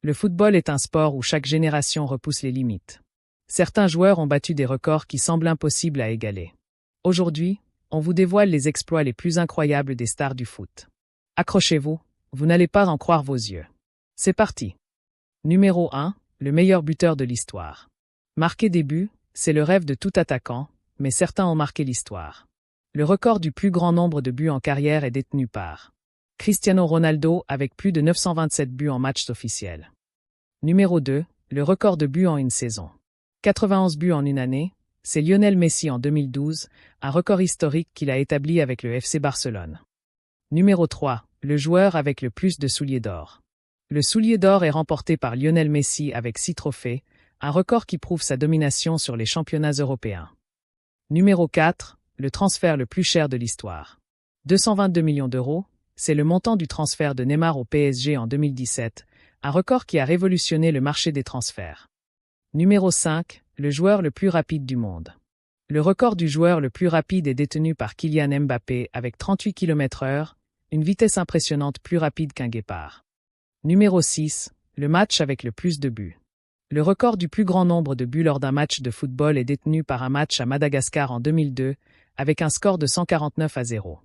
Le football est un sport où chaque génération repousse les limites. Certains joueurs ont battu des records qui semblent impossibles à égaler. Aujourd'hui, on vous dévoile les exploits les plus incroyables des stars du foot. Accrochez-vous, vous n'allez pas en croire vos yeux. C'est parti. Numéro 1, le meilleur buteur de l'histoire. Marquer des buts, c'est le rêve de tout attaquant, mais certains ont marqué l'histoire. Le record du plus grand nombre de buts en carrière est détenu par Cristiano Ronaldo avec plus de 927 buts en matchs officiels. Numéro 2, le record de buts en une saison. 91 buts en une année, c'est Lionel Messi en 2012, un record historique qu'il a établi avec le FC Barcelone. Numéro 3, le joueur avec le plus de souliers d'or. Le soulier d'or est remporté par Lionel Messi avec 6 trophées, un record qui prouve sa domination sur les championnats européens. Numéro 4, le transfert le plus cher de l'histoire. 222 millions d'euros, c'est le montant du transfert de Neymar au PSG en 2017, un record qui a révolutionné le marché des transferts. Numéro 5, le joueur le plus rapide du monde. Le record du joueur le plus rapide est détenu par Kylian Mbappé avec 38 km/h, une vitesse impressionnante plus rapide qu'un guépard. Numéro 6, le match avec le plus de buts. Le record du plus grand nombre de buts lors d'un match de football est détenu par un match à Madagascar en 2002, avec un score de 149-0.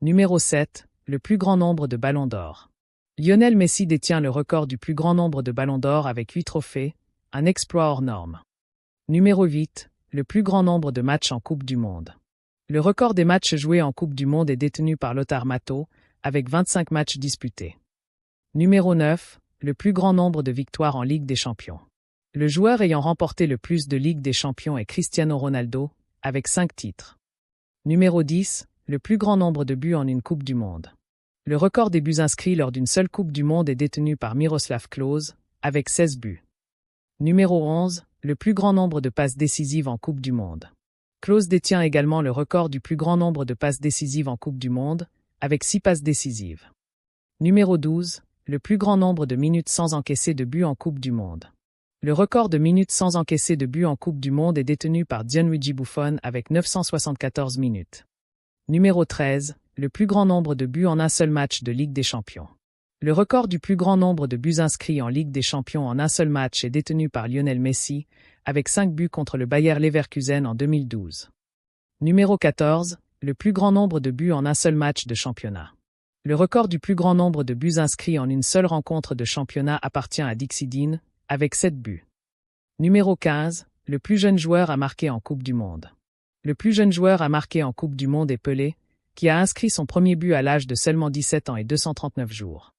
Numéro 7, le plus grand nombre de ballons d'or. Lionel Messi détient le record du plus grand nombre de ballons d'or avec 8 trophées, un exploit hors norme. Numéro 8, le plus grand nombre de matchs en Coupe du Monde. Le record des matchs joués en Coupe du Monde est détenu par Lothar Matthäus, avec 25 matchs disputés. Numéro 9, le plus grand nombre de victoires en Ligue des Champions. Le joueur ayant remporté le plus de Ligue des Champions est Cristiano Ronaldo, avec 5 titres. Numéro 10, le plus grand nombre de buts en une Coupe du Monde. Le record des buts inscrits lors d'une seule Coupe du Monde est détenu par Miroslav Klose, avec 16 buts. Numéro 11, le plus grand nombre de passes décisives en Coupe du Monde. Klose détient également le record du plus grand nombre de passes décisives en Coupe du Monde, avec 6 passes décisives. Numéro 12, le plus grand nombre de minutes sans encaisser de buts en Coupe du Monde. Le record de minutes sans encaisser de buts en Coupe du Monde est détenu par Gianluigi Buffon avec 974 minutes. Numéro 13, le plus grand nombre de buts en un seul match de Ligue des Champions. Le record du plus grand nombre de buts inscrits en Ligue des Champions en un seul match est détenu par Lionel Messi, avec 5 buts contre le Bayer Leverkusen en 2012. Numéro 14, le plus grand nombre de buts en un seul match de championnat. Le record du plus grand nombre de buts inscrits en une seule rencontre de championnat appartient à Dixie Dean, avec 7 buts. Numéro 15, le plus jeune joueur à marquer en Coupe du Monde. Le plus jeune joueur à marquer en Coupe du Monde est Pelé, qui a inscrit son premier but à l'âge de seulement 17 ans et 239 jours.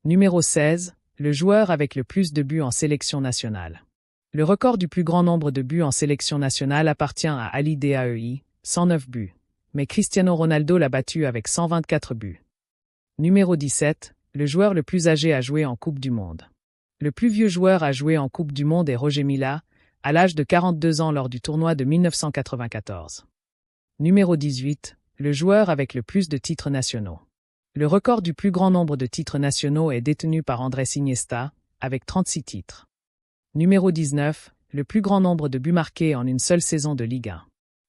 Numéro 16, le joueur avec le plus de buts en sélection nationale. Le record du plus grand nombre de buts en sélection nationale appartient à Ali Daei, 109 buts, mais Cristiano Ronaldo l'a battu avec 124 buts. Numéro 17, le joueur le plus âgé à jouer en Coupe du Monde. Le plus vieux joueur à jouer en Coupe du Monde est Roger Mila, à l'âge de 42 ans lors du tournoi de 1994. Numéro 18, le joueur avec le plus de titres nationaux. Le record du plus grand nombre de titres nationaux est détenu par Andrés Iniesta, avec 36 titres. Numéro 19, le plus grand nombre de buts marqués en une seule saison de Ligue 1.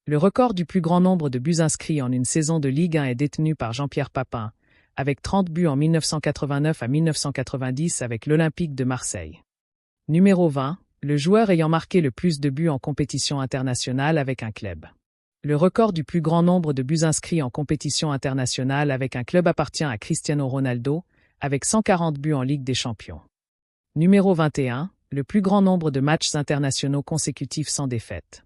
Le record du plus grand nombre de buts inscrits en une saison de Ligue 1 est détenu par Jean-Pierre Papin, avec 30 buts en 1989 à 1990 avec l'Olympique de Marseille. Numéro 20, le joueur ayant marqué le plus de buts en compétition internationale avec un club. Le record du plus grand nombre de buts inscrits en compétition internationale avec un club appartient à Cristiano Ronaldo, avec 140 buts en Ligue des Champions. Numéro 21, le plus grand nombre de matchs internationaux consécutifs sans défaite.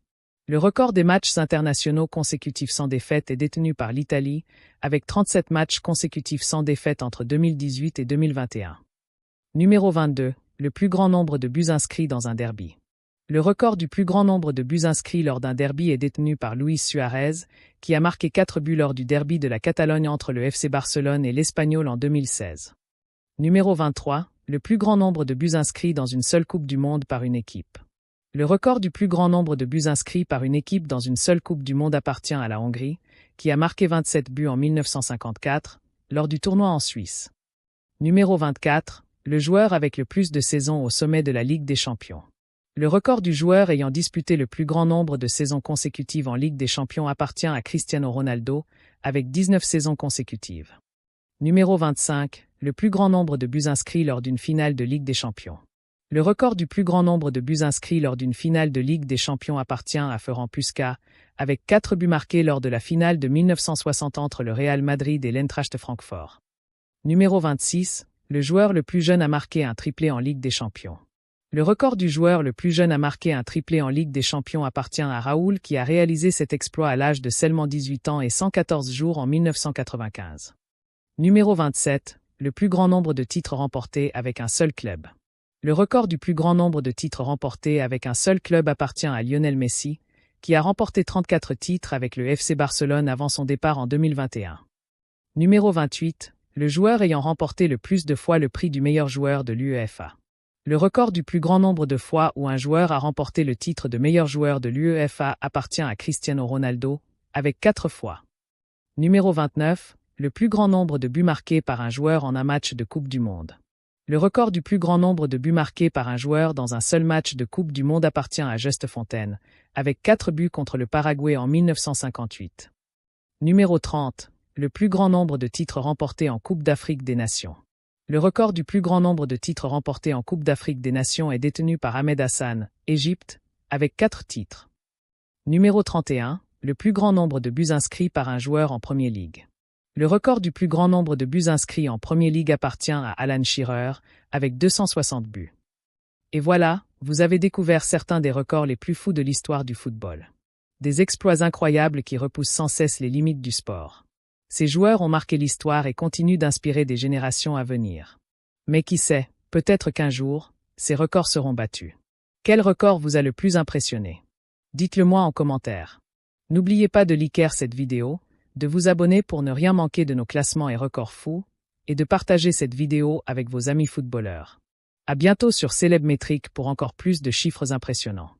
Le record des matchs internationaux consécutifs sans défaite est détenu par l'Italie, avec 37 matchs consécutifs sans défaite entre 2018 et 2021. Numéro 22, le plus grand nombre de buts inscrits dans un derby. Le record du plus grand nombre de buts inscrits lors d'un derby est détenu par Luis Suarez, qui a marqué 4 buts lors du derby de la Catalogne entre le FC Barcelone et l'Espagnol en 2016. Numéro 23, le plus grand nombre de buts inscrits dans une seule Coupe du Monde par une équipe. Le record du plus grand nombre de buts inscrits par une équipe dans une seule Coupe du Monde appartient à la Hongrie, qui a marqué 27 buts en 1954, lors du tournoi en Suisse. Numéro 24, le joueur avec le plus de saisons au sommet de la Ligue des Champions. Le record du joueur ayant disputé le plus grand nombre de saisons consécutives en Ligue des Champions appartient à Cristiano Ronaldo, avec 19 saisons consécutives. Numéro 25. Le plus grand nombre de buts inscrits lors d'une finale de Ligue des Champions. Le record du plus grand nombre de buts inscrits lors d'une finale de Ligue des Champions appartient à Ferenc Puskás, avec 4 buts marqués lors de la finale de 1960 entre le Real Madrid et l'Eintracht Francfort. Numéro 26. Le joueur le plus jeune à marquer un triplé en Ligue des Champions. Le record du joueur le plus jeune à marquer un triplé en Ligue des Champions appartient à Raoul qui a réalisé cet exploit à l'âge de seulement 18 ans et 114 jours en 1995. Numéro 27. Le plus grand nombre de titres remportés avec un seul club. Le record du plus grand nombre de titres remportés avec un seul club appartient à Lionel Messi, qui a remporté 34 titres avec le FC Barcelone avant son départ en 2021. Numéro 28. Le joueur ayant remporté le plus de fois le prix du meilleur joueur de l'UEFA. Le record du plus grand nombre de fois où un joueur a remporté le titre de meilleur joueur de l'UEFA appartient à Cristiano Ronaldo, avec 4 fois. Numéro 29. Le plus grand nombre de buts marqués par un joueur en un match de Coupe du Monde. Le record du plus grand nombre de buts marqués par un joueur dans un seul match de Coupe du Monde appartient à Just Fontaine, avec 4 buts contre le Paraguay en 1958. Numéro 30. Le plus grand nombre de titres remportés en Coupe d'Afrique des Nations. Le record du plus grand nombre de titres remportés en Coupe d'Afrique des Nations est détenu par Ahmed Hassan, Égypte, avec 4 titres. Numéro 31. Le plus grand nombre de buts inscrits par un joueur en Premier League. Le record du plus grand nombre de buts inscrits en Premier League appartient à Alan Shearer, avec 260 buts. Et voilà, vous avez découvert certains des records les plus fous de l'histoire du football. Des exploits incroyables qui repoussent sans cesse les limites du sport. Ces joueurs ont marqué l'histoire et continuent d'inspirer des générations à venir. Mais qui sait, peut-être qu'un jour, ces records seront battus. Quel record vous a le plus impressionné? Dites-le moi en commentaire. N'oubliez pas de liker cette vidéo, de vous abonner pour ne rien manquer de nos classements et records fous, et de partager cette vidéo avec vos amis footballeurs. À bientôt sur Célèbre Métrique pour encore plus de chiffres impressionnants.